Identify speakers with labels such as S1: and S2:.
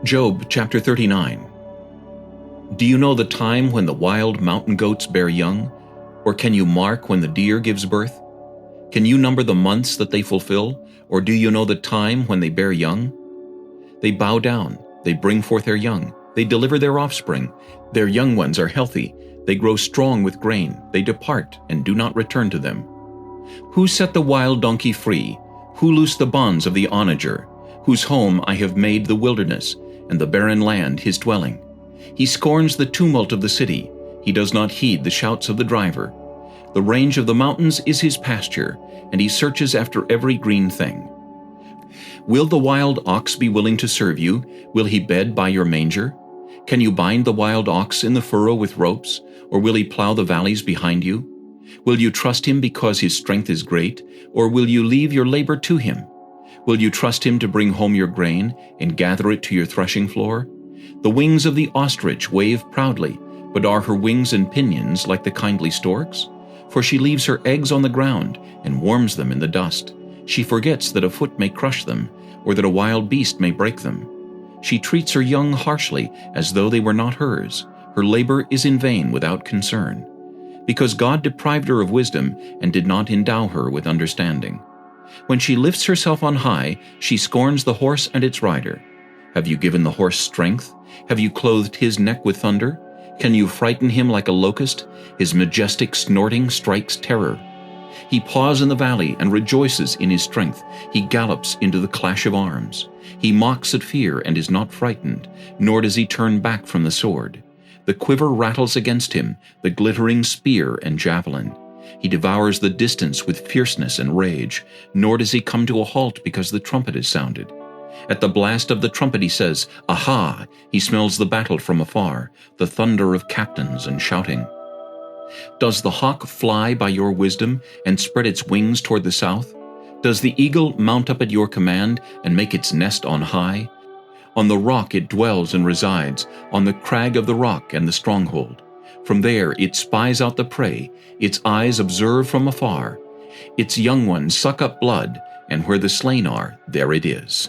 S1: Job chapter 39. Do you know the time when the wild mountain goats bear young? Or can you mark when the deer gives birth? Can you number the months that they fulfill? Or do you know the time when they bear young? They bow down, they bring forth their young, they deliver their offspring. Their young ones are healthy, they grow strong with grain, they depart and do not return to them. Who set the wild donkey free? Who loosed the bonds of the onager? Whose home I have made the wilderness, and the barren land his dwelling. He scorns the tumult of the city, he does not heed the shouts of the driver. The range of the mountains is his pasture, and he searches after every green thing. Will the wild ox be willing to serve you? Will he bed by your manger? Can you bind the wild ox in the furrow with ropes, or will he plow the valleys behind you? Will you trust him because his strength is great, or will you leave your labor to him? Will you trust him to bring home your grain and gather it to your threshing floor? The wings of the ostrich wave proudly, but are her wings and pinions like the kindly storks? For she leaves her eggs on the ground and warms them in the dust. She forgets that a foot may crush them, or that a wild beast may break them. She treats her young harshly as though they were not hers. Her labor is in vain without concern. Because God deprived her of wisdom and did not endow her with understanding. When she lifts herself on high, she scorns the horse and its rider. Have you given the horse strength? Have you clothed his neck with thunder? Can you frighten him like a locust? His majestic snorting strikes terror. He paws in the valley and rejoices in his strength. He gallops into the clash of arms. He mocks at fear and is not frightened, nor does he turn back from the sword. The quiver rattles against him, the glittering spear and javelin. He devours the distance with fierceness and rage, nor does he come to a halt because the trumpet is sounded. At the blast of the trumpet he says, "Aha!" He smells the battle from afar, the thunder of captains and shouting. Does the hawk fly by your wisdom and spread its wings toward the south? Does the eagle mount up at your command and make its nest on high? On the rock it dwells and resides, on the crag of the rock and the stronghold. From there it spies out the prey, its eyes observe from afar. Its young ones suck up blood, and where the slain are, there it is.